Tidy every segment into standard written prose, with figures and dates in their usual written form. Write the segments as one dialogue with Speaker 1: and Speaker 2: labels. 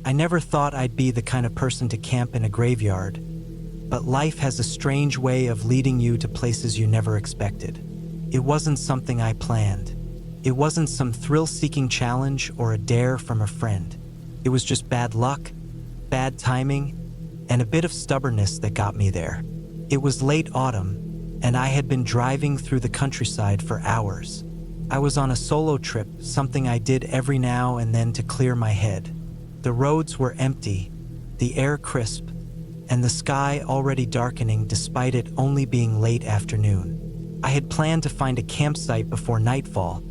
Speaker 1: I never thought I'd be the kind of person to camp in a graveyard, but life has a strange way of leading you to places you never expected. It wasn't something I planned. It wasn't some thrill-seeking challenge or a dare from a friend. It was just bad luck, bad timing, and a bit of stubbornness that got me there. It was late autumn, and I had been driving through the countryside for hours. I was on a solo trip, something I did every now and then to clear my head. The roads were empty, the air crisp, and the sky already darkening despite it only being late afternoon. I had planned to find a campsite before nightfall,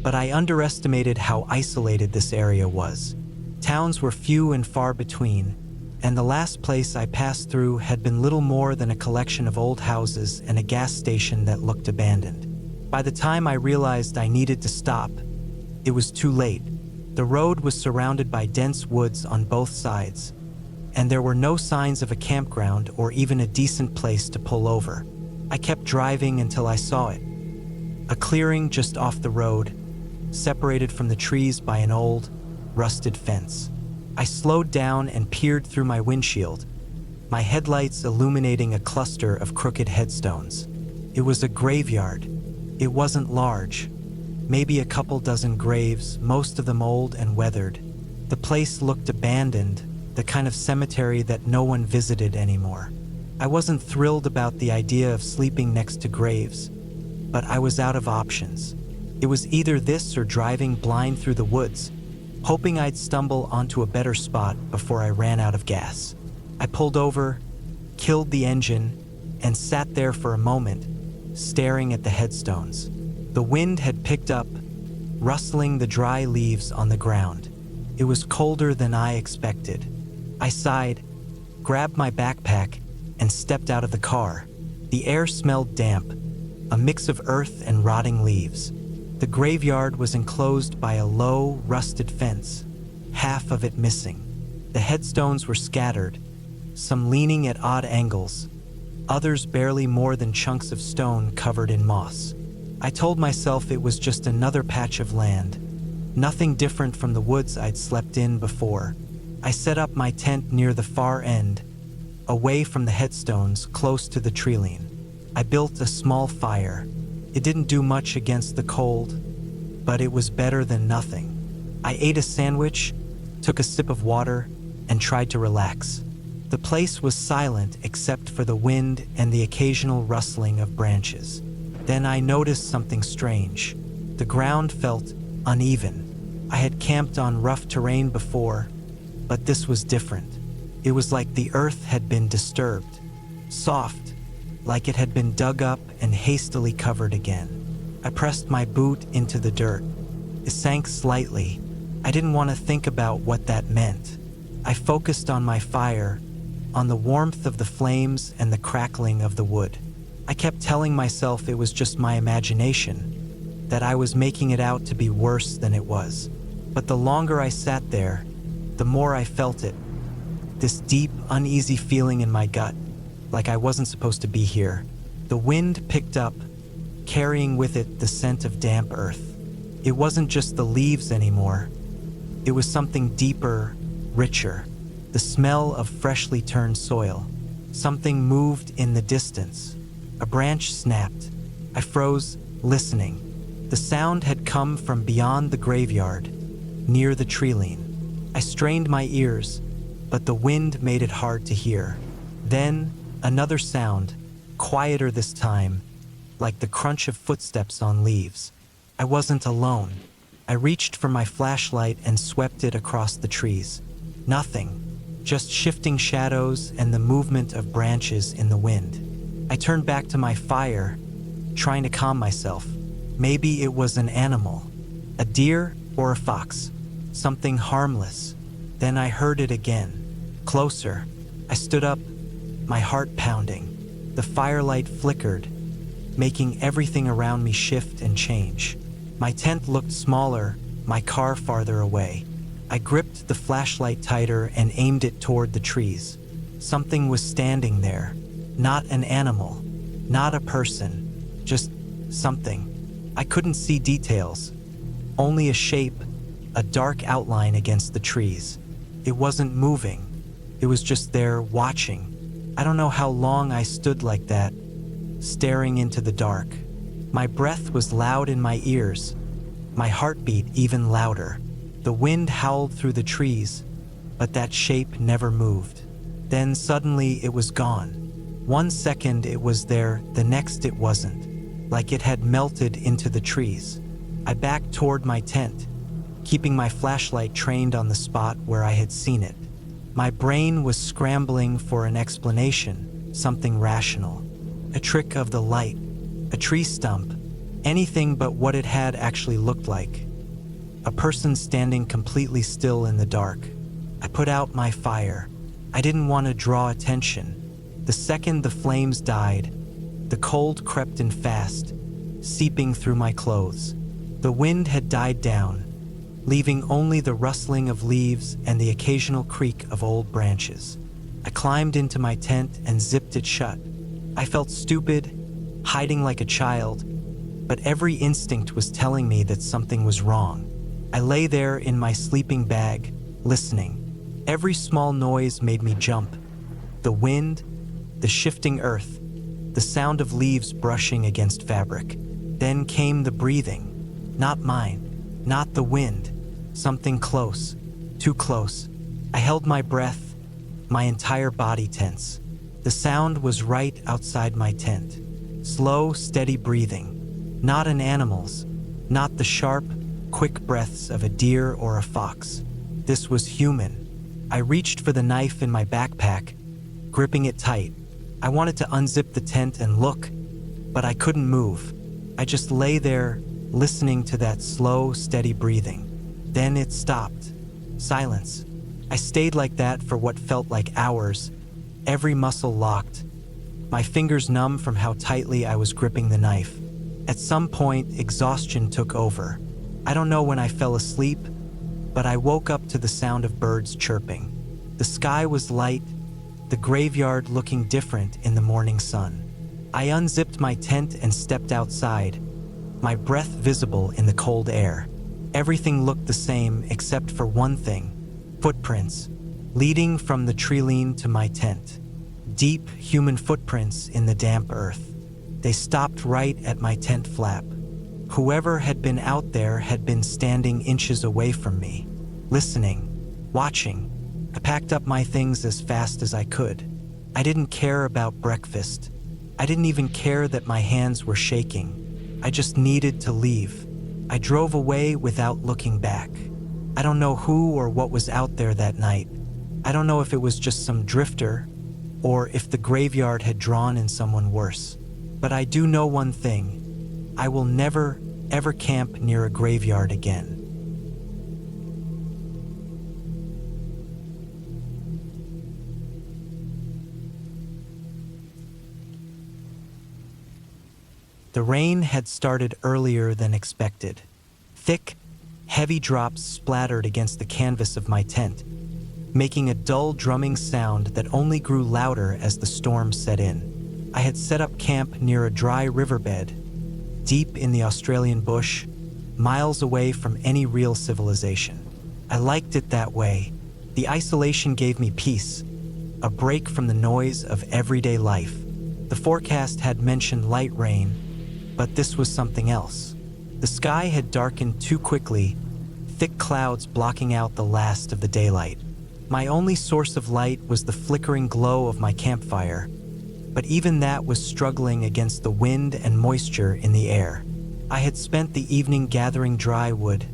Speaker 1: but I underestimated how isolated this area was. Towns were few and far between, and the last place I passed through had been little more than a collection of old houses and a gas station that looked abandoned. By the time I realized I needed to stop, it was too late. The road was surrounded by dense woods on both sides, and there were no signs of a campground or even a decent place to pull over. I kept driving until I saw it. A clearing just off the road, separated from the trees by an old, rusted fence. I slowed down and peered through my windshield, my headlights illuminating a cluster of crooked headstones. It was a graveyard. It wasn't large. Maybe a couple dozen graves, most of them old and weathered. The place looked abandoned, the kind of cemetery that no one visited anymore. I wasn't thrilled about the idea of sleeping next to graves, but I was out of options. It was either this or driving blind through the woods, hoping I'd stumble onto a better spot before I ran out of gas. I pulled over, killed the engine, and sat there for a moment, staring at the headstones. The wind had picked up, rustling the dry leaves on the ground. It was colder than I expected. I sighed, grabbed my backpack, and stepped out of the car. The air smelled damp, a mix of earth and rotting leaves. The graveyard was enclosed by a low, rusted fence, half of it missing. The headstones were scattered, some leaning at odd angles, others barely more than chunks of stone covered in moss. I told myself it was just another patch of land, nothing different from the woods I'd slept in before. I set up my tent near the far end, away from the headstones, close to the treeline. I built a small fire. It didn't do much against the cold, but it was better than nothing. I ate a sandwich, took a sip of water, and tried to relax. The place was silent except for the wind and the occasional rustling of branches. Then I noticed something strange. The ground felt uneven. I had camped on rough terrain before, but this was different. It was like the earth had been disturbed, soft, like it had been dug up and hastily covered again. I pressed my boot into the dirt. It sank slightly. I didn't want to think about what that meant. I focused on my fire, on the warmth of the flames and the crackling of the wood. I kept telling myself it was just my imagination, that I was making it out to be worse than it was. But the longer I sat there, the more I felt it. This deep, uneasy feeling in my gut, like I wasn't supposed to be here. The wind picked up, carrying with it the scent of damp earth. It wasn't just the leaves anymore. It was something deeper, richer. The smell of freshly turned soil. Something moved in the distance. A branch snapped. I froze, listening. The sound had come from beyond the graveyard, near the treeline. I strained my ears, but the wind made it hard to hear. Then, another sound, quieter this time, like the crunch of footsteps on leaves. I wasn't alone. I reached for my flashlight and swept it across the trees. Nothing, just shifting shadows and the movement of branches in the wind. I turned back to my fire, trying to calm myself. Maybe it was an animal, a deer or a fox, something harmless. Then I heard it again, closer. I stood up, my heart pounding. The firelight flickered, making everything around me shift and change. My tent looked smaller, my car farther away. I gripped the flashlight tighter and aimed it toward the trees. Something was standing there. Not an animal, not a person, just something. I couldn't see details, only a shape, a dark outline against the trees. It wasn't moving. It was just there, watching. I don't know how long I stood like that, staring into the dark. My breath was loud in my ears, my heartbeat even louder. The wind howled through the trees, but that shape never moved. Then suddenly it was gone. 1 second it was there, the next it wasn't, like it had melted into the trees. I backed toward my tent, keeping my flashlight trained on the spot where I had seen it. My brain was scrambling for an explanation, something rational. A trick of the light, a tree stump, anything but what it had actually looked like. A person standing completely still in the dark. I put out my fire. I didn't want to draw attention. The second the flames died, the cold crept in fast, seeping through my clothes. The wind had died down, leaving only the rustling of leaves and the occasional creak of old branches. I climbed into my tent and zipped it shut. I felt stupid, hiding like a child, but every instinct was telling me that something was wrong. I lay there in my sleeping bag, listening. Every small noise made me jump. The wind, the shifting earth, the sound of leaves brushing against fabric. Then came the breathing. Not mine, not the wind. Something close, too close. I held my breath, my entire body tense. The sound was right outside my tent. Slow, steady breathing. Not an animal's, not the sharp, quick breaths of a deer or a fox. This was human. I reached for the knife in my backpack, gripping it tight. I wanted to unzip the tent and look, but I couldn't move. I just lay there, listening to that slow, steady breathing. Then it stopped. Silence. I stayed like that for what felt like hours, every muscle locked, my fingers numb from how tightly I was gripping the knife. At some point, exhaustion took over. I don't know when I fell asleep, but I woke up to the sound of birds chirping. The sky was light, the graveyard looking different in the morning sun. I unzipped my tent and stepped outside, my breath visible in the cold air. Everything looked the same except for one thing: footprints, leading from the treeline to my tent. Deep, human footprints in the damp earth. They stopped right at my tent flap. Whoever had been out there had been standing inches away from me, listening, watching. I packed up my things as fast as I could. I didn't care about breakfast. I didn't even care that my hands were shaking. I just needed to leave. I drove away without looking back. I don't know who or what was out there that night. I don't know if it was just some drifter or if the graveyard had drawn in someone worse. But I do know one thing. I will never, ever camp near a graveyard again. The rain had started earlier than expected. Thick, heavy drops splattered against the canvas of my tent, making a dull drumming sound that only grew louder as the storm set in. I had set up camp near a dry riverbed, deep in the Australian bush, miles away from any real civilization. I liked it that way. The isolation gave me peace, a break from the noise of everyday life. The forecast had mentioned light rain, but this was something else. The sky had darkened too quickly, thick clouds blocking out the last of the daylight. My only source of light was the flickering glow of my campfire, but even that was struggling against the wind and moisture in the air. I had spent the evening gathering dry wood,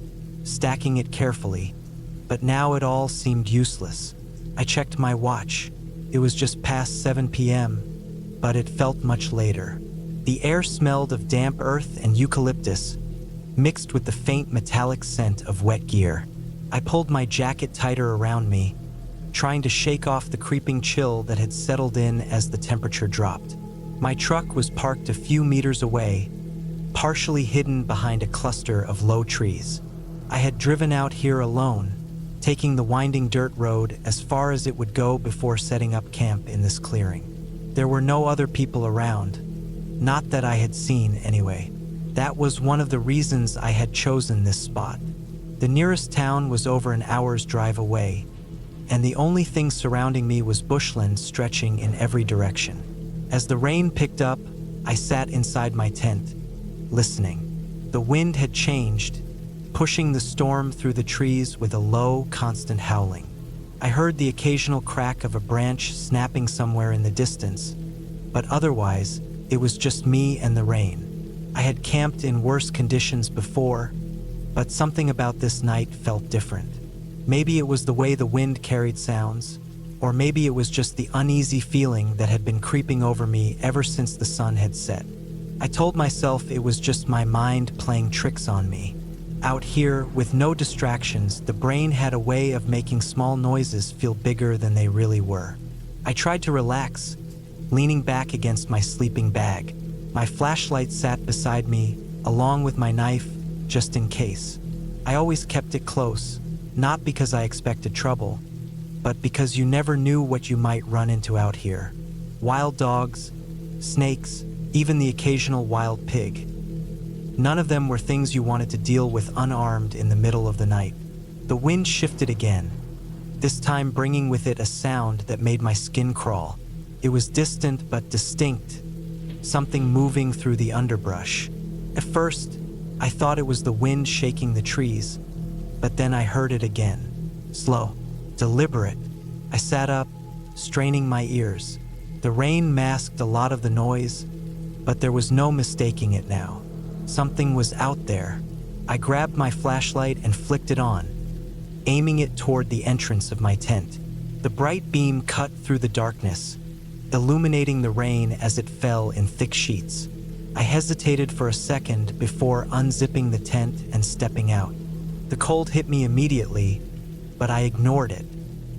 Speaker 1: stacking it carefully, but now it all seemed useless. I checked my watch. It was just past 7 p.m., but it felt much later. The air smelled of damp earth and eucalyptus, mixed with the faint metallic scent of wet gear. I pulled my jacket tighter around me, trying to shake off the creeping chill that had settled in as the temperature dropped. My truck was parked a few meters away, partially hidden behind a cluster of low trees. I had driven out here alone, taking the winding dirt road as far as it would go before setting up camp in this clearing. There were no other people around. Not that I had seen, anyway. That was one of the reasons I had chosen this spot. The nearest town was over an hour's drive away, and the only thing surrounding me was bushland stretching in every direction. As the rain picked up, I sat inside my tent, listening. The wind had changed, pushing the storm through the trees with a low, constant howling. I heard the occasional crack of a branch snapping somewhere in the distance, but otherwise, it was just me and the rain. I had camped in worse conditions before, but something about this night felt different. Maybe it was the way the wind carried sounds, or maybe it was just the uneasy feeling that had been creeping over me ever since the sun had set. I told myself it was just my mind playing tricks on me. Out here, with no distractions, the brain had a way of making small noises feel bigger than they really were. I tried to relax, leaning back against my sleeping bag. My flashlight sat beside me, along with my knife, just in case. I always kept it close, not because I expected trouble, but because you never knew what you might run into out here. Wild dogs, snakes, even the occasional wild pig. None of them were things you wanted to deal with unarmed in the middle of the night. The wind shifted again, this time bringing with it a sound that made my skin crawl. It was distant but distinct, something moving through the underbrush. At first, I thought it was the wind shaking the trees, but then I heard it again. Slow, deliberate. I sat up, straining my ears. The rain masked a lot of the noise, but there was no mistaking it now. Something was out there. I grabbed my flashlight and flicked it on, aiming it toward the entrance of my tent. The bright beam cut through the darkness, illuminating the rain as it fell in thick sheets. I hesitated for a second before unzipping the tent and stepping out. The cold hit me immediately, but I ignored it.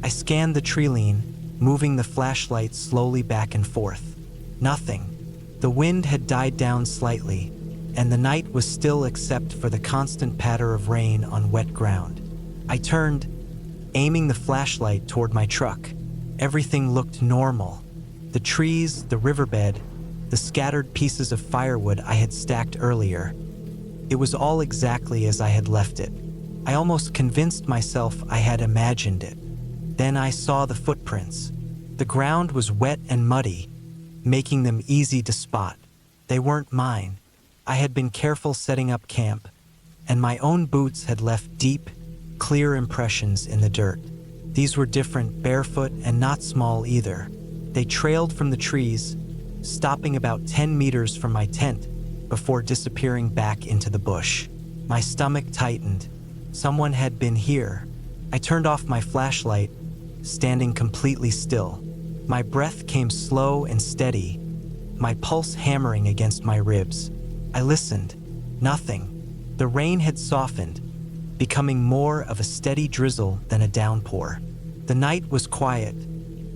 Speaker 1: I scanned the treeline, moving the flashlight slowly back and forth. Nothing. The wind had died down slightly, and the night was still except for the constant patter of rain on wet ground. I turned, aiming the flashlight toward my truck. Everything looked normal. The trees, the riverbed, the scattered pieces of firewood I had stacked earlier. It was all exactly as I had left it. I almost convinced myself I had imagined it. Then I saw the footprints. The ground was wet and muddy, making them easy to spot. They weren't mine. I had been careful setting up camp, and my own boots had left deep, clear impressions in the dirt. These were different, barefoot, and not small either. They trailed from the trees, stopping about 10 meters from my tent before disappearing back into the bush. My stomach tightened. Someone had been here. I turned off my flashlight, standing completely still. My breath came slow and steady, my pulse hammering against my ribs. I listened. Nothing. The rain had softened, becoming more of a steady drizzle than a downpour. The night was quiet,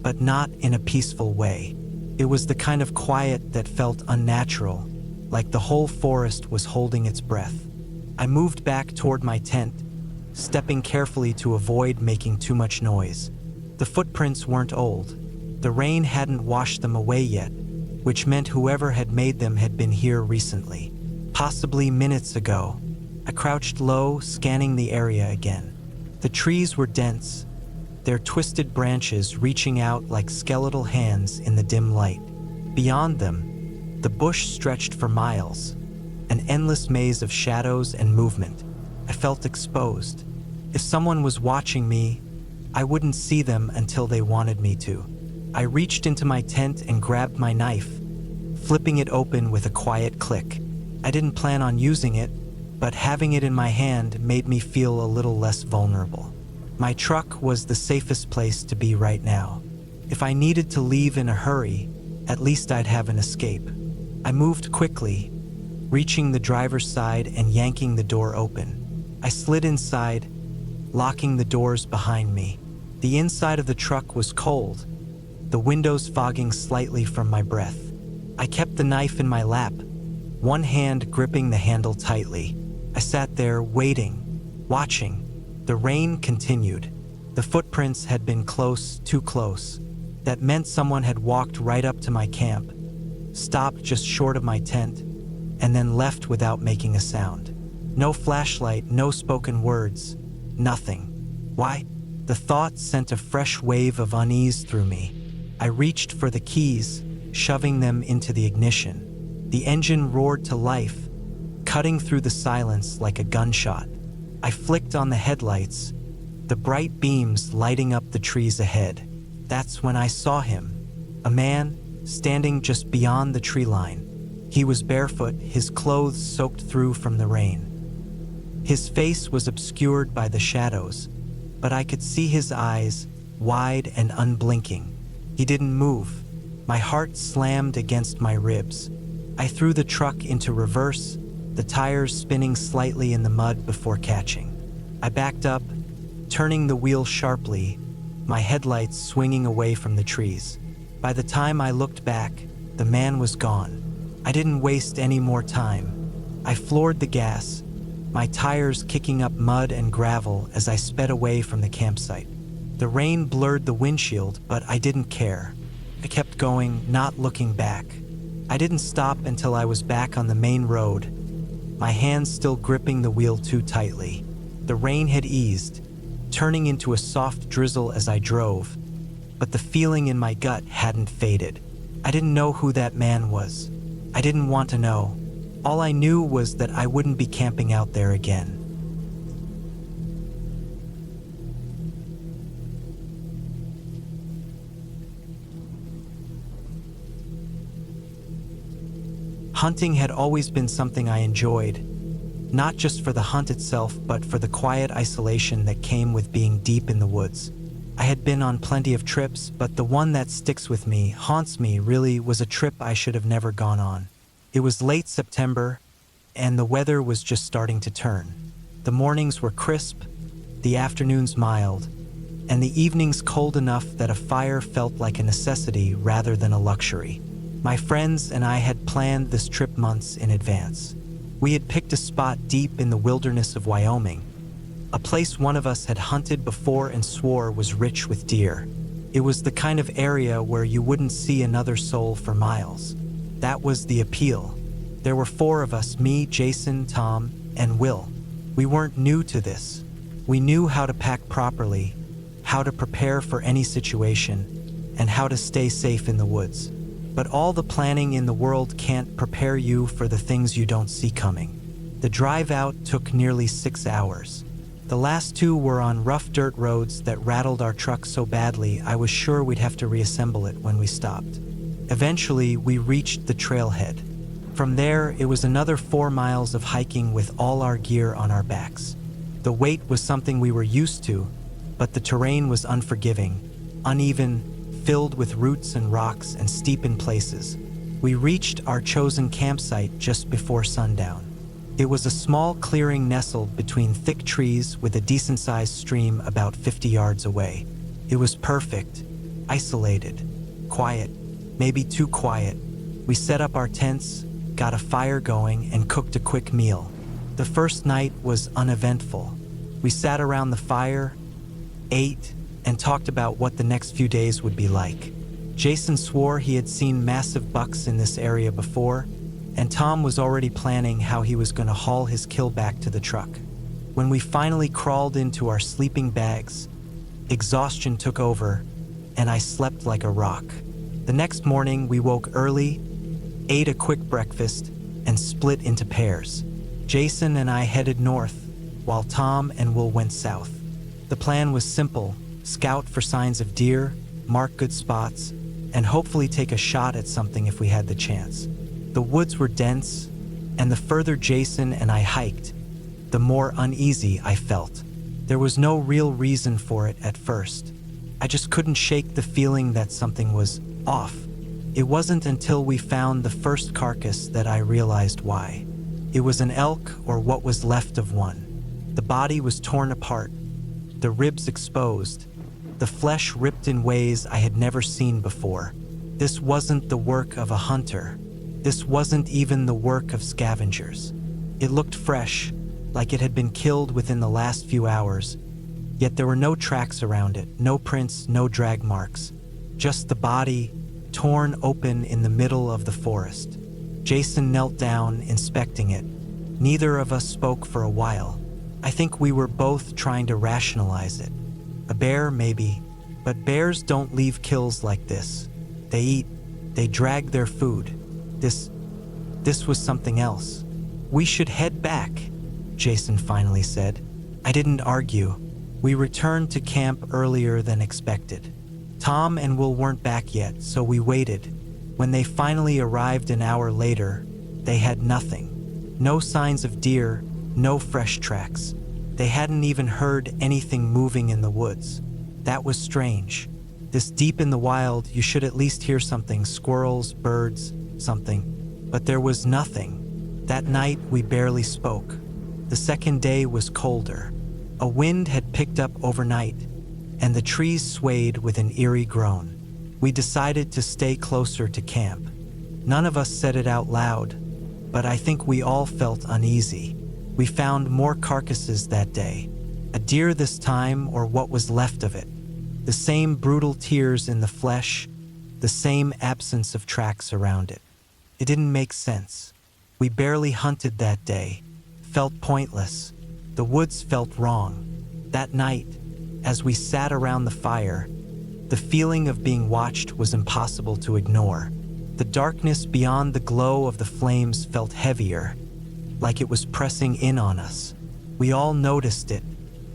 Speaker 1: but not in a peaceful way. It was the kind of quiet that felt unnatural, like the whole forest was holding its breath. I moved back toward my tent, stepping carefully to avoid making too much noise. The footprints weren't old. The rain hadn't washed them away yet, which meant whoever had made them had been here recently, possibly minutes ago. I crouched low, scanning the area again. The trees were dense, their twisted branches reaching out like skeletal hands in the dim light. Beyond them, the bush stretched for miles, an endless maze of shadows and movement. I felt exposed. If someone was watching me, I wouldn't see them until they wanted me to. I reached into my tent and grabbed my knife, flipping it open with a quiet click. I didn't plan on using it, but having it in my hand made me feel a little less vulnerable. My truck was the safest place to be right now. If I needed to leave in a hurry, at least I'd have an escape. I moved quickly, reaching the driver's side and yanking the door open. I slid inside, locking the doors behind me. The inside of the truck was cold, the windows fogging slightly from my breath. I kept the knife in my lap, one hand gripping the handle tightly. I sat there waiting, watching. The rain continued. The footprints had been close, too close. That meant someone had walked right up to my camp, stopped just short of my tent, and then left without making a sound. No flashlight, no spoken words, nothing. Why? The thought sent a fresh wave of unease through me. I reached for the keys, shoving them into the ignition. The engine roared to life, cutting through the silence like a gunshot. I flicked on the headlights, the bright beams lighting up the trees ahead. That's when I saw him, a man standing just beyond the tree line. He was barefoot, his clothes soaked through from the rain. His face was obscured by the shadows, but I could see his eyes, wide and unblinking. He didn't move. My heart slammed against my ribs. I threw the truck into reverse, the tires spinning slightly in the mud before catching. I backed up, turning the wheel sharply, my headlights swinging away from the trees. By the time I looked back, the man was gone. I didn't waste any more time. I floored the gas, my tires kicking up mud and gravel as I sped away from the campsite. The rain blurred the windshield, but I didn't care. I kept going, not looking back. I didn't stop until I was back on the main road, my hands still gripping the wheel too tightly. The rain had eased, turning into a soft drizzle as I drove, but the feeling in my gut hadn't faded. I didn't know who that man was. I didn't want to know. All I knew was that I wouldn't be camping out there again. Hunting had always been something I enjoyed, not just for the hunt itself, but for the quiet isolation that came with being deep in the woods. I had been on plenty of trips, but the one that sticks with me, haunts me really, was a trip I should have never gone on. It was late September, and the weather was just starting to turn. The mornings were crisp, the afternoons mild, and the evenings cold enough that a fire felt like a necessity rather than a luxury. My friends and I had planned this trip months in advance. We had picked a spot deep in the wilderness of Wyoming, a place one of us had hunted before and swore was rich with deer. It was the kind of area where you wouldn't see another soul for miles. That was the appeal. There were 4 of us, me, Jason, Tom, and Will. We weren't new to this. We knew how to pack properly, how to prepare for any situation, and how to stay safe in the woods. But all the planning in the world can't prepare you for the things you don't see coming. The drive out took nearly 6 hours. The last 2 were on rough dirt roads that rattled our truck so badly I was sure we'd have to reassemble it when we stopped. Eventually, we reached the trailhead. From there, it was another 4 miles of hiking with all our gear on our backs. The weight was something we were used to, but the terrain was unforgiving, uneven, filled with roots and rocks and steep in places. We reached our chosen campsite just before sundown. It was a small clearing nestled between thick trees with a decent-sized stream about 50 yards away. It was perfect, isolated, quiet, maybe too quiet. We set up our tents, got a fire going, and cooked a quick meal. The first night was uneventful. We sat around the fire, ate, and talked about what the next few days would be like. Jason swore he had seen massive bucks in this area before, and Tom was already planning how he was going to haul his kill back to the truck. When we finally crawled into our sleeping bags, exhaustion took over, and I slept like a rock. The next morning, we woke early, ate a quick breakfast, and split into pairs. Jason and I headed north, while Tom and Will went south. The plan was simple: scout for signs of deer, mark good spots, and hopefully take a shot at something if we had the chance. The woods were dense, and the further Jason and I hiked, the more uneasy I felt. There was no real reason for it at first. I just couldn't shake the feeling that something was off. It wasn't until we found the first carcass that I realized why. It was an elk, or what was left of one. The body was torn apart, the ribs exposed, the flesh ripped in ways I had never seen before. This wasn't the work of a hunter. This wasn't even the work of scavengers. It looked fresh, like it had been killed within the last few hours, yet there were no tracks around it, no prints, no drag marks. Just the body, torn open in the middle of the forest. Jason knelt down, inspecting it. Neither of us spoke for a while. I think we were both trying to rationalize it. A bear, maybe, but bears don't leave kills like this. They eat, they drag their food. This was something else. We should head back, Jason finally said. I didn't argue. We returned to camp earlier than expected. Tom and Will weren't back yet, so we waited. When they finally arrived an hour later, they had nothing. No signs of deer, no fresh tracks. They hadn't even heard anything moving in the woods. That was strange. This deep in the wild, you should at least hear something, squirrels, birds, something. But there was nothing. That night, we barely spoke. The second day was colder. A wind had picked up overnight, and the trees swayed with an eerie groan. We decided to stay closer to camp. None of us said it out loud, but I think we all felt uneasy. We found more carcasses that day. A deer this time, or what was left of it. The same brutal tears in the flesh, the same absence of tracks around it. It didn't make sense. We barely hunted that day, felt pointless. The woods felt wrong. That night, as we sat around the fire, the feeling of being watched was impossible to ignore. The darkness beyond the glow of the flames felt heavier, like it was pressing in on us. We all noticed it.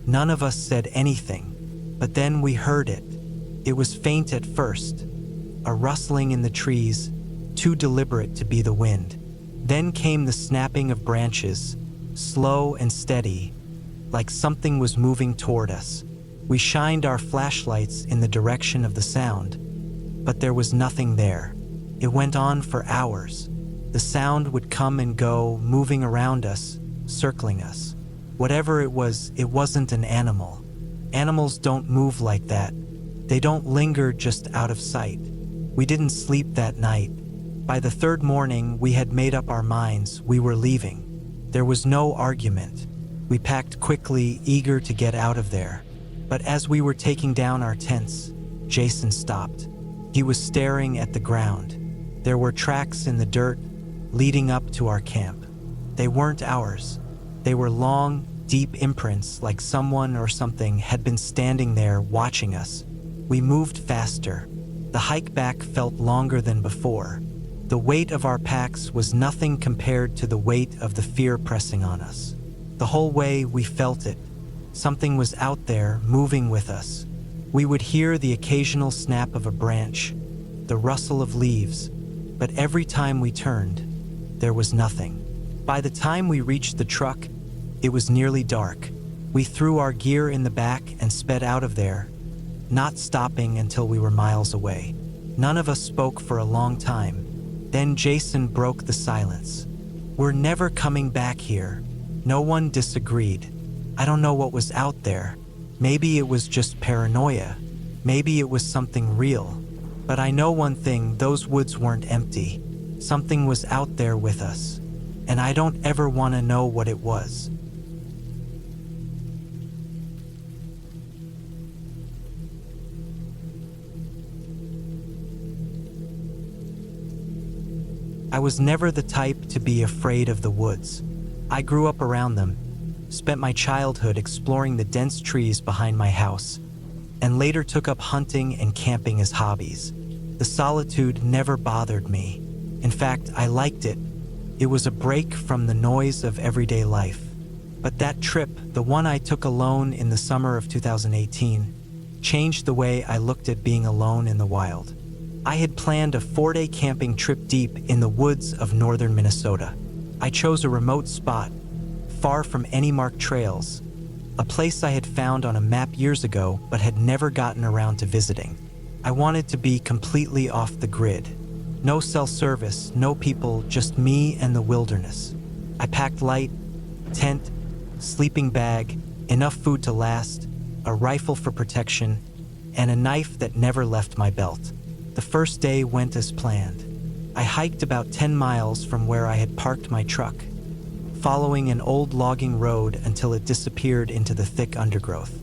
Speaker 1: None of us said anything, but then we heard it. It was faint at first, a rustling in the trees, too deliberate to be the wind. Then came the snapping of branches, slow and steady, like something was moving toward us. We shined our flashlights in the direction of the sound, but there was nothing there. It went on for hours. The sound would come and go, moving around us, circling us. Whatever it wasn't an animal. Animals don't move like that. They don't linger just out of sight. We didn't sleep that night. By the third morning, we had made up our minds we were leaving. There was no argument. We packed quickly, eager to get out of there. But as we were taking down our tents, Jason stopped. He was staring at the ground. There were tracks in the dirt leading up to our camp. They weren't ours. They were long, deep imprints like someone or something had been standing there watching us. We moved faster. The hike back felt longer than before. The weight of our packs was nothing compared to the weight of the fear pressing on us. The whole way we felt it. Something was out there, moving with us. We would hear the occasional snap of a branch, the rustle of leaves, but every time we turned, there was nothing. By the time we reached the truck, it was nearly dark. We threw our gear in the back and sped out of there, not stopping until we were miles away. None of us spoke for a long time. Then Jason broke the silence. We're never coming back here. No one disagreed. I don't know what was out there. Maybe it was just paranoia. Maybe it was something real. But I know one thing, those woods weren't empty. Something was out there with us. And I don't ever want to know what it was. I was never the type to be afraid of the woods. I grew up around them, spent my childhood exploring the dense trees behind my house, and later took up hunting and camping as hobbies. The solitude never bothered me. In fact, I liked it. It was a break from the noise of everyday life. But that trip, the one I took alone in the summer of 2018, changed the way I looked at being alone in the wild. I had planned a 4-day camping trip deep in the woods of northern Minnesota. I chose a remote spot, far from any marked trails, a place I had found on a map years ago but had never gotten around to visiting. I wanted to be completely off the grid. No cell service, no people, just me and the wilderness. I packed light, tent, sleeping bag, enough food to last, a rifle for protection, and a knife that never left my belt. The first day went as planned. I hiked about 10 miles from where I had parked my truck, following an old logging road until it disappeared into the thick undergrowth.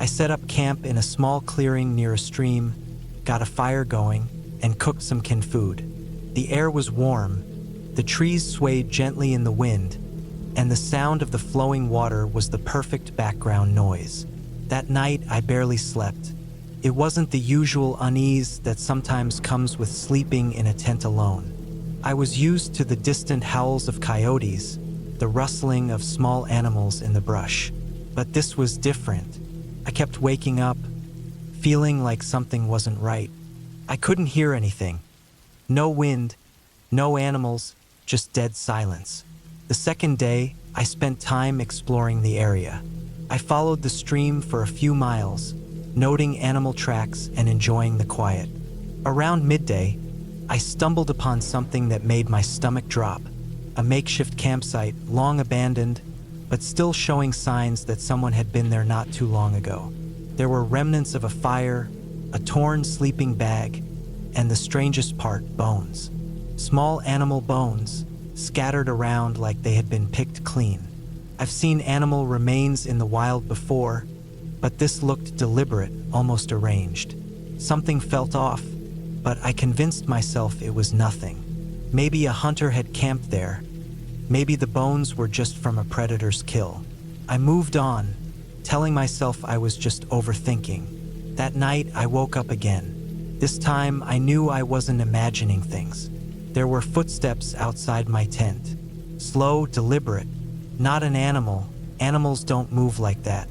Speaker 1: I set up camp in a small clearing near a stream, got a fire going, and cooked some canned food. The air was warm, the trees swayed gently in the wind, and the sound of the flowing water was the perfect background noise. That night, I barely slept. It wasn't the usual unease that sometimes comes with sleeping in a tent alone. I was used to the distant howls of coyotes, the rustling of small animals in the brush. But this was different. I kept waking up, feeling like something wasn't right. I couldn't hear anything. No wind, no animals, just dead silence. The second day, I spent time exploring the area. I followed the stream for a few miles, noting animal tracks and enjoying the quiet. Around midday, I stumbled upon something that made my stomach drop. A makeshift campsite, long abandoned, but still showing signs that someone had been there not too long ago. There were remnants of a fire, a torn sleeping bag, and the strangest part, bones. Small animal bones, scattered around like they had been picked clean. I've seen animal remains in the wild before, but this looked deliberate, almost arranged. Something felt off, but I convinced myself it was nothing. Maybe a hunter had camped there. Maybe the bones were just from a predator's kill. I moved on, telling myself I was just overthinking. That night, I woke up again. This time, I knew I wasn't imagining things. There were footsteps outside my tent. Slow, deliberate. Not an animal. Animals don't move like that.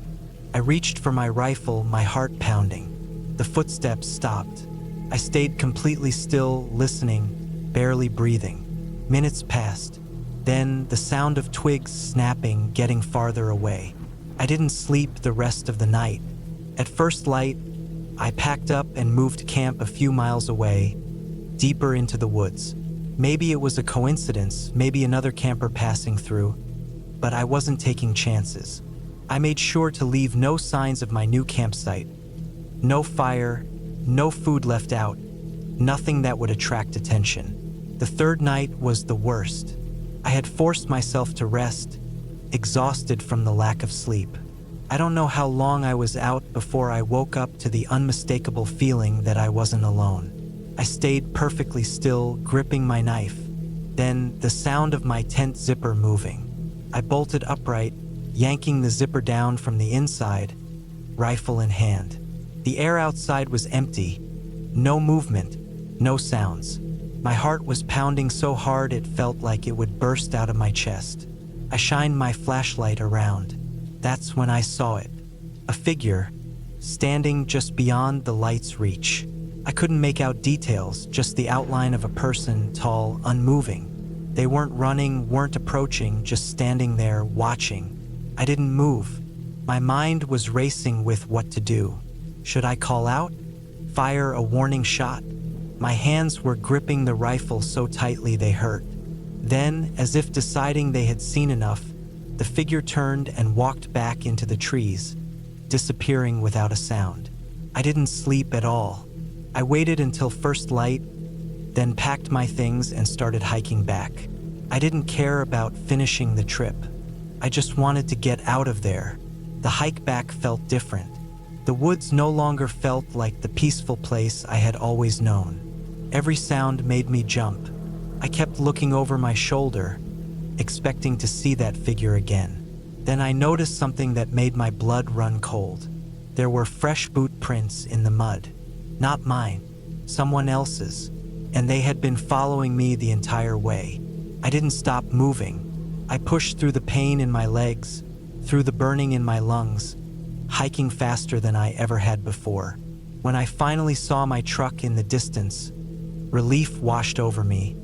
Speaker 1: I reached for my rifle, my heart pounding. The footsteps stopped. I stayed completely still, listening, barely breathing. Minutes passed. Then the sound of twigs snapping, getting farther away. I didn't sleep the rest of the night. At first light, I packed up and moved camp a few miles away, deeper into the woods. Maybe it was a coincidence, maybe another camper passing through, but I wasn't taking chances. I made sure to leave no signs of my new campsite. No fire, no food left out, nothing that would attract attention. The third night was the worst. I had forced myself to rest, exhausted from the lack of sleep. I don't know how long I was out before I woke up to the unmistakable feeling that I wasn't alone. I stayed perfectly still, gripping my knife. Then the sound of my tent zipper moving. I bolted upright, yanking the zipper down from the inside, rifle in hand. The air outside was empty. No movement, no sounds. My heart was pounding so hard it felt like it would burst out of my chest. I shined my flashlight around. That's when I saw it. A figure, standing just beyond the light's reach. I couldn't make out details, just the outline of a person, tall, unmoving. They weren't running, weren't approaching, just standing there, watching. I didn't move. My mind was racing with what to do. Should I call out? Fire a warning shot? My hands were gripping the rifle so tightly they hurt. Then, as if deciding they had seen enough, the figure turned and walked back into the trees, disappearing without a sound. I didn't sleep at all. I waited until first light, then packed my things and started hiking back. I didn't care about finishing the trip. I just wanted to get out of there. The hike back felt different. The woods no longer felt like the peaceful place I had always known. Every sound made me jump. I kept looking over my shoulder, expecting to see that figure again. Then I noticed something that made my blood run cold. There were fresh boot prints in the mud. Not mine, someone else's, and they had been following me the entire way. I didn't stop moving. I pushed through the pain in my legs, through the burning in my lungs, hiking faster than I ever had before. When I finally saw my truck in the distance, relief washed over me,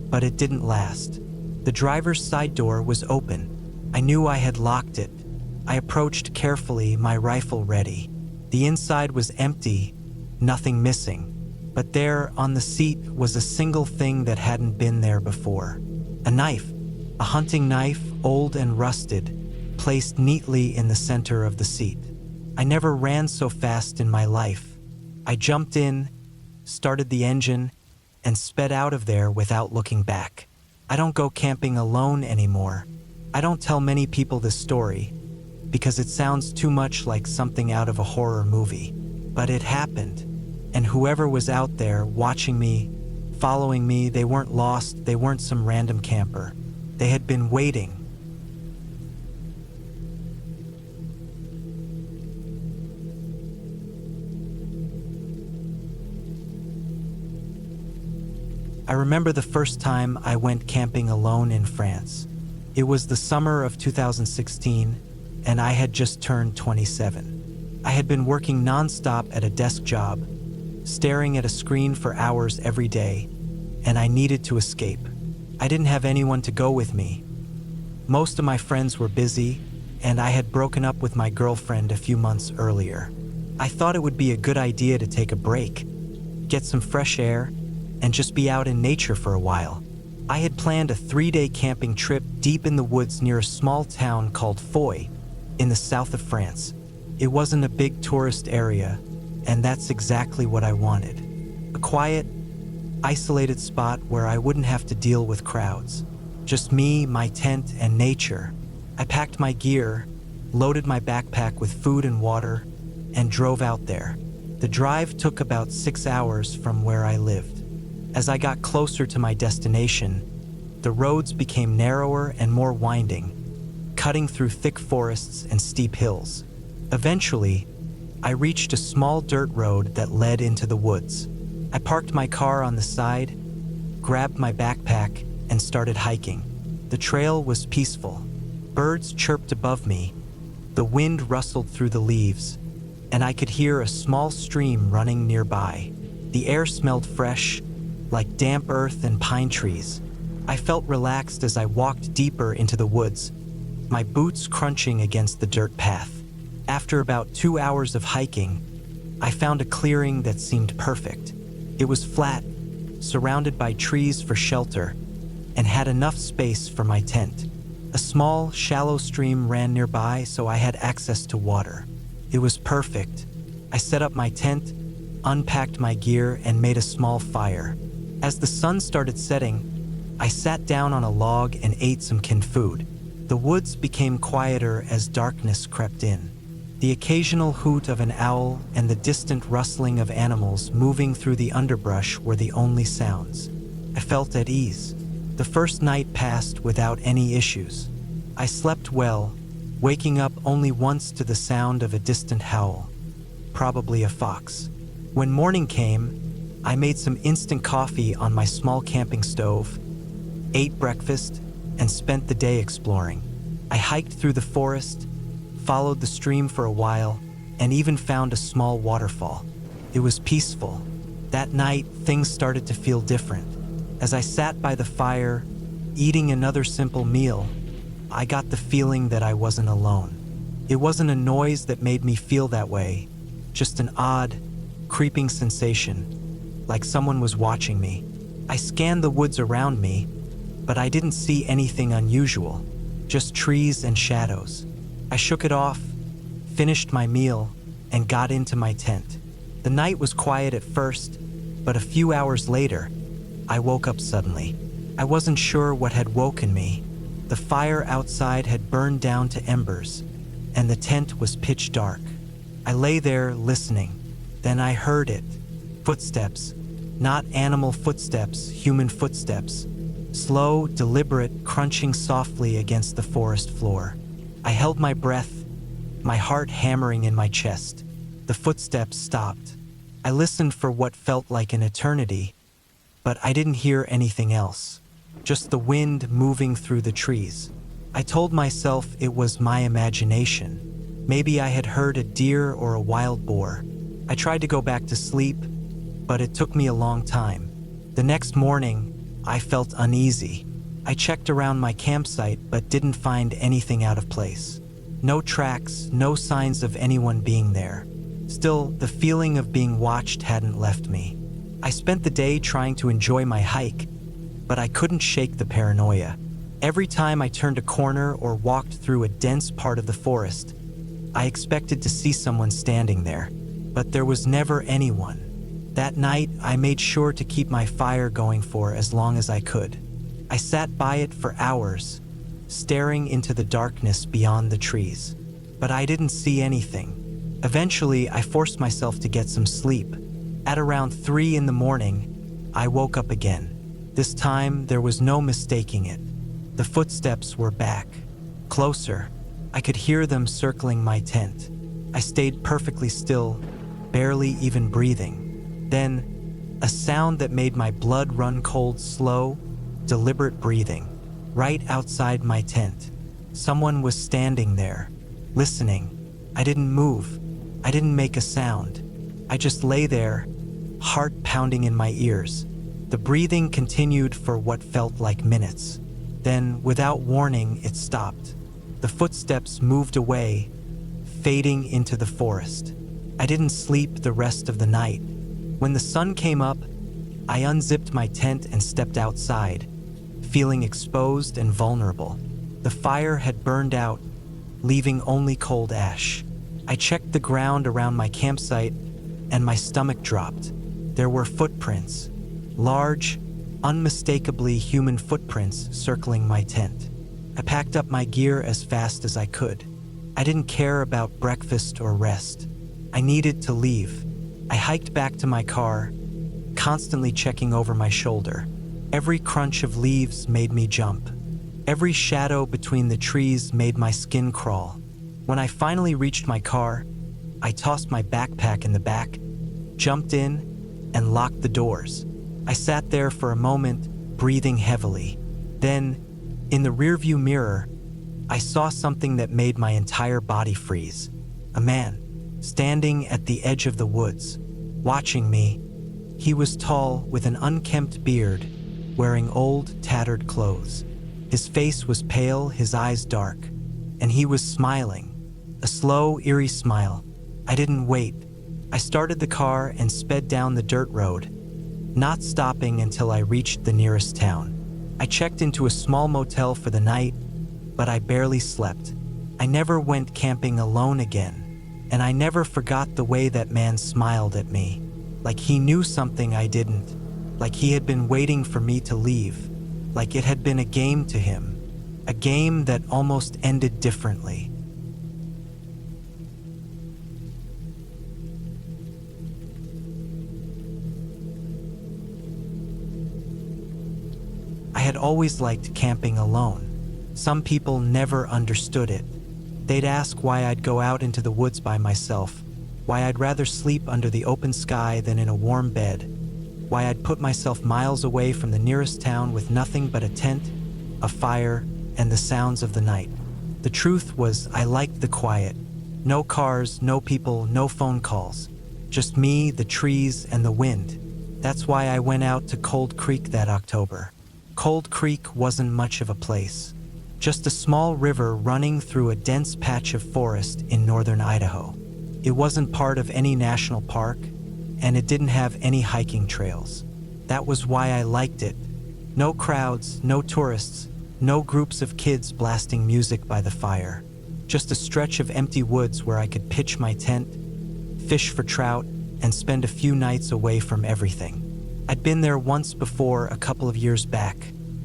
Speaker 1: but it didn't last. The driver's side door was open. I knew I had locked it. I approached carefully, my rifle ready. The inside was empty, nothing missing. But there, on the seat, was a single thing that hadn't been there before. A knife, a hunting knife, old and rusted, placed neatly in the center of the seat. I never ran so fast in my life. I jumped in, started the engine, and sped out of there without looking back. I don't go camping alone anymore. I don't tell many people this story, because it sounds too much like something out of a horror movie. But it happened, and whoever was out there watching me, following me, they weren't lost, they weren't some random camper. They had been waiting. I remember the first time I went camping alone in France. It was the summer of 2016, and I had just turned 27. I had been working nonstop at a desk job, staring at a screen for hours every day, and I needed to escape. I didn't have anyone to go with me. Most of my friends were busy, and I had broken up with my girlfriend a few months earlier. I thought it would be a good idea to take a break, get some fresh air, and just be out in nature for a while. I had planned a 3-day camping trip deep in the woods near a small town called Foy, in the south of France. It wasn't a big tourist area, and that's exactly what I wanted. A quiet, isolated spot where I wouldn't have to deal with crowds. Just me, my tent, and nature. I packed my gear, loaded my backpack with food and water, and drove out there. The drive took about 6 hours from where I lived. As I got closer to my destination, the roads became narrower and more winding, cutting through thick forests and steep hills. Eventually, I reached a small dirt road that led into the woods. I parked my car on the side, grabbed my backpack, and started hiking. The trail was peaceful. Birds chirped above me, the wind rustled through the leaves, and I could hear a small stream running nearby. The air smelled fresh, like damp earth and pine trees. I felt relaxed as I walked deeper into the woods, my boots crunching against the dirt path. After about 2 hours of hiking, I found a clearing that seemed perfect. It was flat, surrounded by trees for shelter, and had enough space for my tent. A small, shallow stream ran nearby, so I had access to water. It was perfect. I set up my tent, unpacked my gear, and made a small fire. As the sun started setting, I sat down on a log and ate some canned food. The woods became quieter as darkness crept in. The occasional hoot of an owl and the distant rustling of animals moving through the underbrush were the only sounds. I felt at ease. The first night passed without any issues. I slept well, waking up only once to the sound of a distant howl, probably a fox. When morning came, I made some instant coffee on my small camping stove, ate breakfast, and spent the day exploring. I hiked through the forest, followed the stream for a while, and even found a small waterfall. It was peaceful. That night, things started to feel different. As I sat by the fire, eating another simple meal, I got the feeling that I wasn't alone. It wasn't a noise that made me feel that way, just an odd, creeping sensation, like someone was watching me. I scanned the woods around me, but I didn't see anything unusual, just trees and shadows. I shook it off, finished my meal, and got into my tent. The night was quiet at first, but a few hours later, I woke up suddenly. I wasn't sure what had woken me. The fire outside had burned down to embers, and the tent was pitch dark. I lay there listening. Then I heard it. Footsteps. Not animal footsteps, human footsteps. Slow, deliberate, crunching softly against the forest floor. I held my breath, my heart hammering in my chest. The footsteps stopped. I listened for what felt like an eternity, but I didn't hear anything else. Just the wind moving through the trees. I told myself it was my imagination. Maybe I had heard a deer or a wild boar. I tried to go back to sleep, but it took me a long time. The next morning, I felt uneasy. I checked around my campsite but didn't find anything out of place. No tracks, no signs of anyone being there. Still, the feeling of being watched hadn't left me. I spent the day trying to enjoy my hike, but I couldn't shake the paranoia. Every time I turned a corner or walked through a dense part of the forest, I expected to see someone standing there, but there was never anyone. That night, I made sure to keep my fire going for as long as I could. I sat by it for hours, staring into the darkness beyond the trees, but I didn't see anything. Eventually, I forced myself to get some sleep. At around 3 in the morning, I woke up again. This time, there was no mistaking it. The footsteps were back, closer. I could hear them circling my tent. I stayed perfectly still, barely even breathing. Then, A sound that made my blood run cold, slow, deliberate breathing. Right outside my tent. Someone was standing there, listening. I didn't move. I didn't make a sound. I just lay there, heart pounding in my ears. The breathing continued for what felt like minutes. Then, without warning, it stopped. The footsteps moved away, fading into the forest. I didn't sleep the rest of the night. When the sun came up, I unzipped my tent and stepped outside, feeling exposed and vulnerable. The fire had burned out, leaving only cold ash. I checked the ground around my campsite, and my stomach dropped. There were footprints, large, unmistakably human footprints circling my tent. I packed up my gear as fast as I could. I didn't care about breakfast or rest. I needed to leave. I hiked back to my car, constantly checking over my shoulder. Every crunch of leaves made me jump. Every shadow between the trees made my skin crawl. When I finally reached my car, I tossed my backpack in the back, jumped in, and locked the doors. I sat there for a moment, breathing heavily. Then, in the rearview mirror, I saw something that made my entire body freeze. A man, standing at the edge of the woods, watching me. He was tall, with an unkempt beard, wearing old, tattered clothes. His face was pale, his eyes dark, and he was smiling. A slow, eerie smile. I didn't wait. I started the car and sped down the dirt road, not stopping until I reached the nearest town. I checked into a small motel for the night, but I barely slept. I never went camping alone again, and I never forgot the way that man smiled at me, like he knew something I didn't, like he had been waiting for me to leave, like it had been a game to him, a game that almost ended differently. I had always liked camping alone. Some people never understood it. They'd ask why I'd go out into the woods by myself, why I'd rather sleep under the open sky than in a warm bed, why I'd put myself miles away from the nearest town with nothing but a tent, a fire, and the sounds of the night. The truth was, I liked the quiet. No cars, no people, no phone calls. Just me, the trees, and the wind. That's why I went out to Cold Creek that October. Cold Creek wasn't much of a place. Just a small river running through a dense patch of forest in northern Idaho. It wasn't part of any national park, and it didn't have any hiking trails. That was why I liked it. No crowds, no tourists, no groups of kids blasting music by the fire. Just a stretch of empty woods where I could pitch my tent, fish for trout, and spend a few nights away from everything. I'd been there once before, a couple of years back.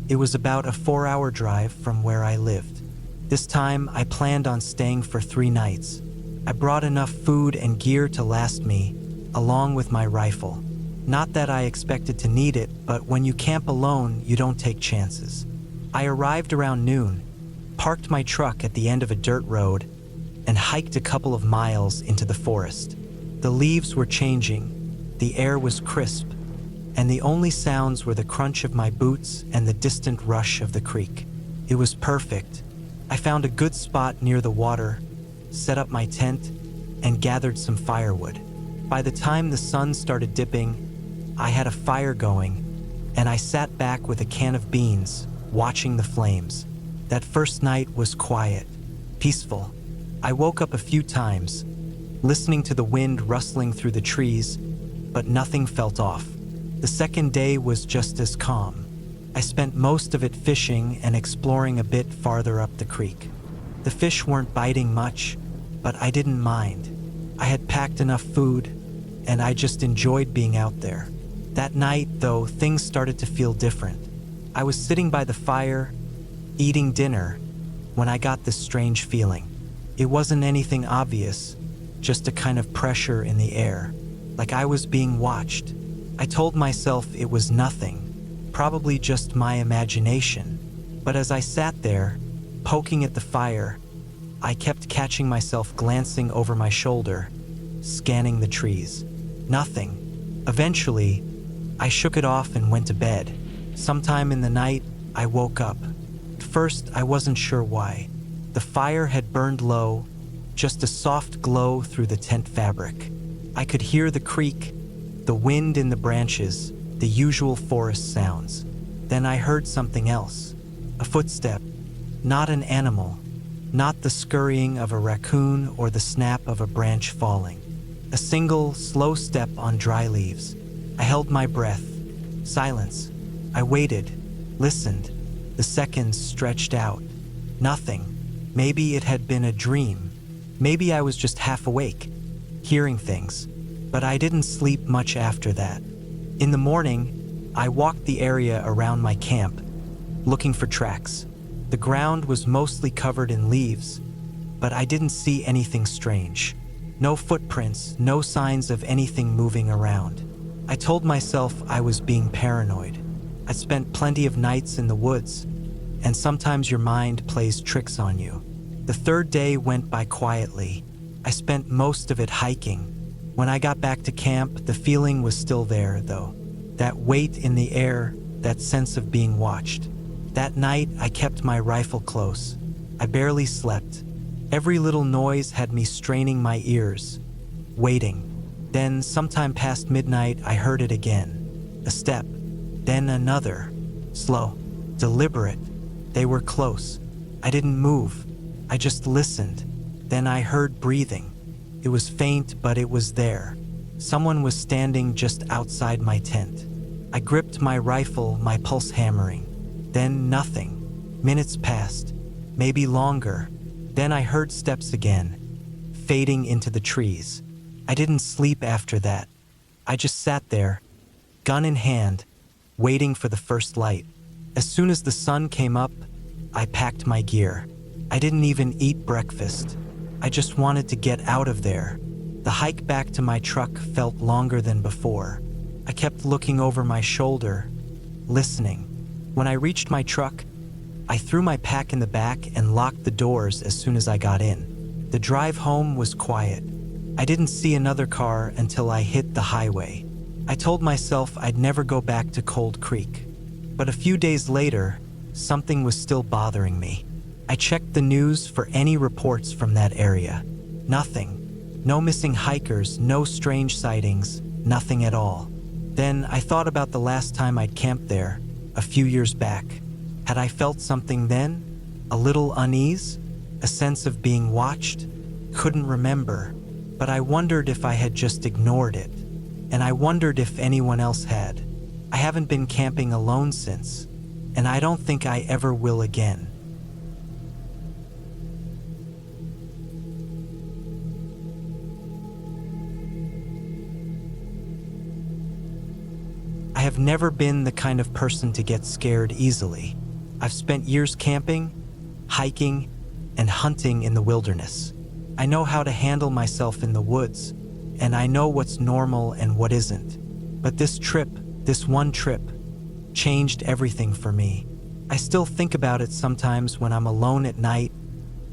Speaker 1: It was about a 4-hour drive from where I lived. This time, I planned on staying for 3 nights. I brought enough food and gear to last me, along with my rifle. Not that I expected to need it, but when you camp alone, you don't take chances. I arrived around noon, parked my truck at the end of a dirt road, and hiked a couple of miles into the forest. The leaves were changing, the air was crisp, and the only sounds were the crunch of my boots and the distant rush of the creek. It was perfect. I found a good spot near the water, set up my tent, and gathered some firewood. By the time the sun started dipping, I had a fire going, and I sat back with a can of beans, watching the flames. That first night was quiet, peaceful. I woke up a few times, listening to the wind rustling through the trees, but nothing felt off. The second day was just as calm. I spent most of it fishing and exploring a bit farther up the creek. The fish weren't biting much, but I didn't mind. I had packed enough food, and I just enjoyed being out there. That night, though, things started to feel different. I was sitting by the fire, eating dinner, when I got this strange feeling. It wasn't anything obvious, just a kind of pressure in the air, like I was being watched. I told myself it was nothing, probably just my imagination. But as I sat there, poking at the fire, I kept catching myself glancing over my shoulder, scanning the trees. Nothing. Eventually, I shook it off and went to bed. Sometime in the night, I woke up. At first, I wasn't sure why. The fire had burned low, just a soft glow through the tent fabric. I could hear the creak, the wind in the branches, the usual forest sounds. Then I heard something else. A footstep. Not an animal. Not the scurrying of a raccoon or the snap of a branch falling. A single, slow step on dry leaves. I held my breath. Silence. I waited, listened. The seconds stretched out. Nothing. Maybe it had been a dream. Maybe I was just half awake, hearing things. But I didn't sleep much after that. In the morning, I walked the area around my camp, looking for tracks. The ground was mostly covered in leaves, but I didn't see anything strange. No footprints, no signs of anything moving around. I told myself I was being paranoid. I spent plenty of nights in the woods, and sometimes your mind plays tricks on you. The third day went by quietly. I spent most of it hiking. When I got back to camp, the feeling was still there, though. That weight in the air, that sense of being watched. That night, I kept my rifle close. I barely slept. Every little noise had me straining my ears, waiting. Then, sometime past midnight, I heard it again. A step, then another. Slow, deliberate. They were close. I didn't move. I just listened. Then I heard breathing. It was faint, but it was there. Someone was standing just outside my tent. I gripped my rifle, my pulse hammering. Then nothing. Minutes passed, maybe longer. Then I heard steps again, fading into the trees. I didn't sleep after that. I just sat there, gun in hand, waiting for the first light. As soon as the sun came up, I packed my gear. I didn't even eat breakfast. I just wanted to get out of there. The hike back to my truck felt longer than before. I kept looking over my shoulder, listening. When I reached my truck, I threw my pack in the back and locked the doors as soon as I got in. The drive home was quiet. I didn't see another car until I hit the highway. I told myself I'd never go back to Cold Creek. But a few days later, something was still bothering me. I checked the news for any reports from that area. Nothing. No missing hikers, no strange sightings, nothing at all. Then I thought about the last time I'd camped there, a few years back. Had I felt something then? A little unease? A sense of being watched? Couldn't remember, but I wondered if I had just ignored it. And I wondered if anyone else had. I haven't been camping alone since, and I don't think I ever will again. I have never been the kind of person to get scared easily. I've spent years camping, hiking, and hunting in the wilderness. I know how to handle myself in the woods, and I know what's normal and what isn't. But this trip, this one trip, changed everything for me. I still think about it sometimes when I'm alone at night,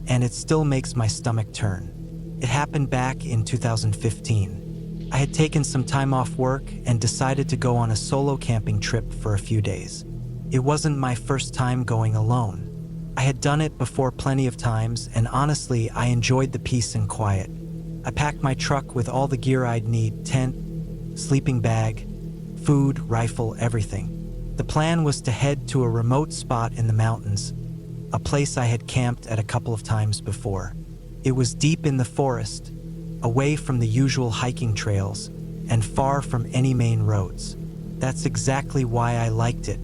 Speaker 1: and it still makes my stomach turn. It happened back in 2015. I had taken some time off work and decided to go on a solo camping trip for a few days. It wasn't my first time going alone. I had done it before plenty of times, and honestly, I enjoyed the peace and quiet. I packed my truck with all the gear I'd need: tent, sleeping bag, food, rifle, everything. The plan was to head to a remote spot in the mountains, a place I had camped at a couple of times before. It was deep in the forest, away from the usual hiking trails, and far from any main roads. That's exactly why I liked it.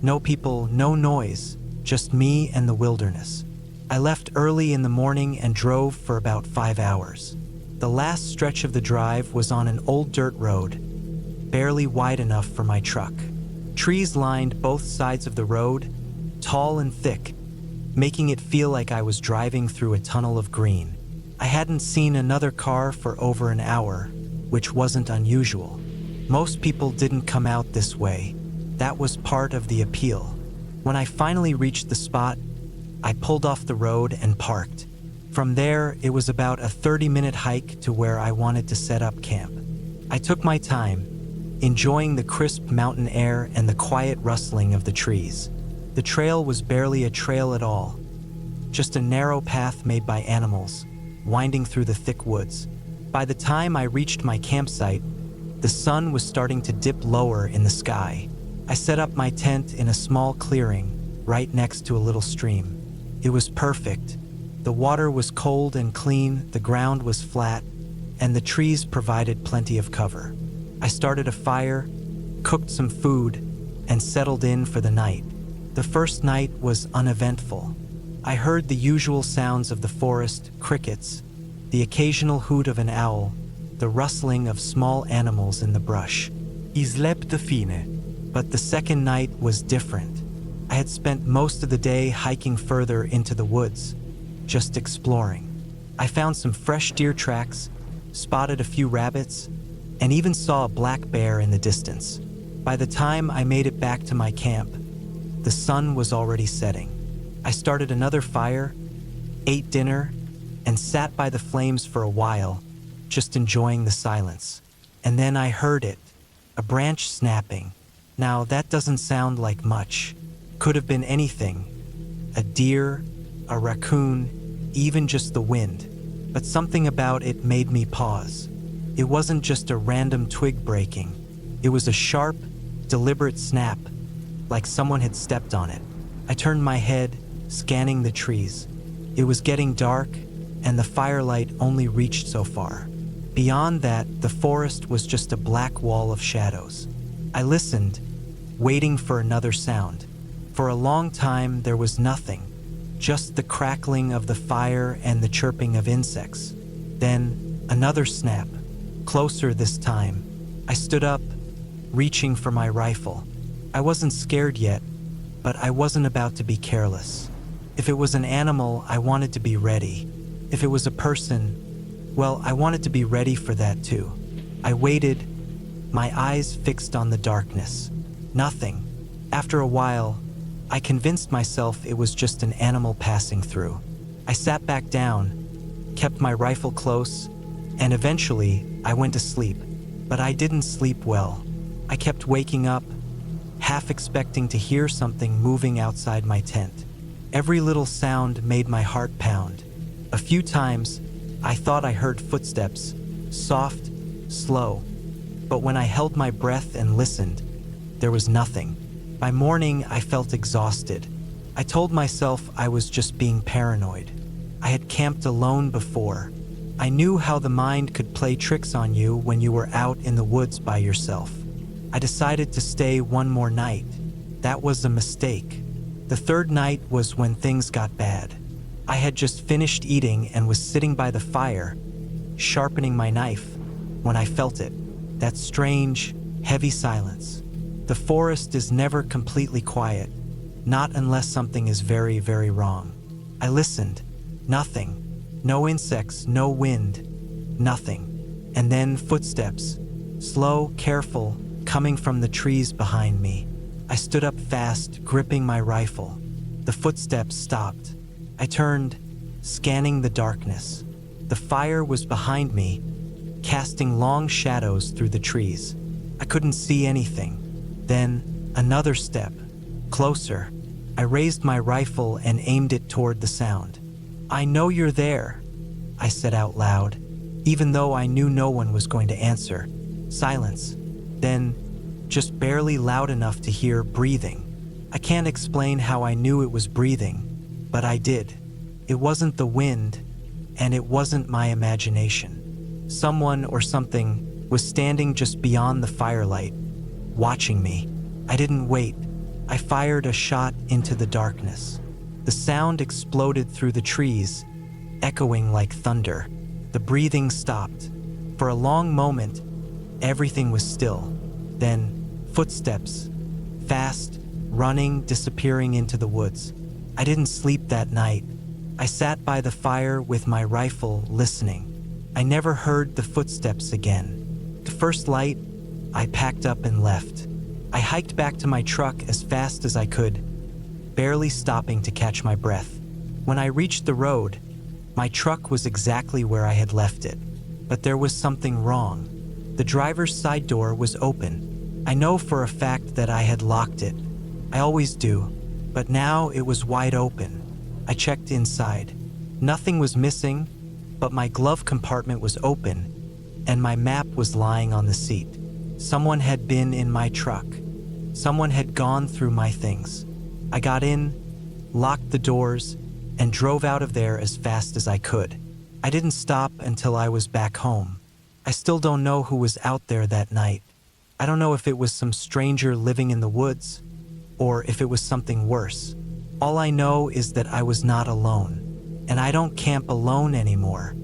Speaker 1: No people, no noise, just me and the wilderness. I left early in the morning and drove for about 5 hours. The last stretch of the drive was on an old dirt road, barely wide enough for my truck. Trees lined both sides of the road, tall and thick, making it feel like I was driving through a tunnel of green. I hadn't seen another car for over an hour, which wasn't unusual. Most people didn't come out this way. That was part of the appeal. When I finally reached the spot, I pulled off the road and parked. From there, it was about a 30-minute hike to where I wanted to set up camp. I took my time, enjoying the crisp mountain air and the quiet rustling of the trees. The trail was barely a trail at all, just a narrow path made by animals, winding through the thick woods. By the time I reached my campsite, the sun was starting to dip lower in the sky. I set up my tent in a small clearing right next to a little stream. It was perfect. The water was cold and clean, the ground was flat, and the trees provided plenty of cover. I started a fire, cooked some food, and settled in for the night. The first night was uneventful. I heard the usual sounds of the forest, crickets, the occasional hoot of an owl, the rustling of small animals in the brush. I slept fine. But the second night was different. I had spent most of the day hiking further into the woods, just exploring. I found some fresh deer tracks, spotted a few rabbits, and even saw a black bear in the distance. By the time I made it back to my camp, the sun was already setting. I started another fire, ate dinner, and sat by the flames for a while, just enjoying the silence. And then I heard it, a branch snapping. Now that doesn't sound like much. Could have been anything. A deer, a raccoon, even just the wind. But something about it made me pause. It wasn't just a random twig breaking. It was a sharp, deliberate snap, like someone had stepped on it. I turned my head, scanning the trees. It was getting dark, and the firelight only reached so far. Beyond that, the forest was just a black wall of shadows. I listened, waiting for another sound. For a long time, there was nothing, just the crackling of the fire and the chirping of insects. Then, another snap, closer this time. I stood up, reaching for my rifle. I wasn't scared yet, but I wasn't about to be careless. If it was an animal, I wanted to be ready. If it was a person, well, I wanted to be ready for that too. I waited, my eyes fixed on the darkness. Nothing. After a while, I convinced myself it was just an animal passing through. I sat back down, kept my rifle close, and eventually I went to sleep. But I didn't sleep well. I kept waking up, half expecting to hear something moving outside my tent. Every little sound made my heart pound. A few times, I thought I heard footsteps, soft, slow. But when I held my breath and listened, there was nothing. By morning, I felt exhausted. I told myself I was just being paranoid. I had camped alone before. I knew how the mind could play tricks on you when you were out in the woods by yourself. I decided to stay one more night. That was a mistake. The third night was when things got bad. I had just finished eating and was sitting by the fire, sharpening my knife, when I felt it. That strange, heavy silence. The forest is never completely quiet, not unless something is very, very wrong. I listened. Nothing. No insects, no wind. Nothing. And then footsteps. Slow, careful, coming from the trees behind me. I stood up fast, gripping my rifle. The footsteps stopped. I turned, scanning the darkness. The fire was behind me, casting long shadows through the trees. I couldn't see anything. Then, another step. Closer. I raised my rifle and aimed it toward the sound. "I know you're there," I said out loud, even though I knew no one was going to answer. Silence. Then, just barely loud enough to hear breathing. I can't explain how I knew it was breathing, but I did. It wasn't the wind, and it wasn't my imagination. Someone or something was standing just beyond the firelight, watching me. I didn't wait. I fired a shot into the darkness. The sound exploded through the trees, echoing like thunder. The breathing stopped. For a long moment, everything was still. Then, footsteps. Fast, running, disappearing into the woods. I didn't sleep that night. I sat by the fire with my rifle, listening. I never heard the footsteps again. The first light, I packed up and left. I hiked back to my truck as fast as I could, barely stopping to catch my breath. When I reached the road, my truck was exactly where I had left it. But there was something wrong. The driver's side door was open, I know for a fact that I had locked it. I always do, but now it was wide open. I checked inside. Nothing was missing, but my glove compartment was open, and my map was lying on the seat. Someone had been in my truck. Someone had gone through my things. I got in, locked the doors, and drove out of there as fast as I could. I didn't stop until I was back home. I still don't know who was out there that night. I don't know if it was some stranger living in the woods, or if it was something worse. All I know is that I was not alone, and I don't camp alone anymore.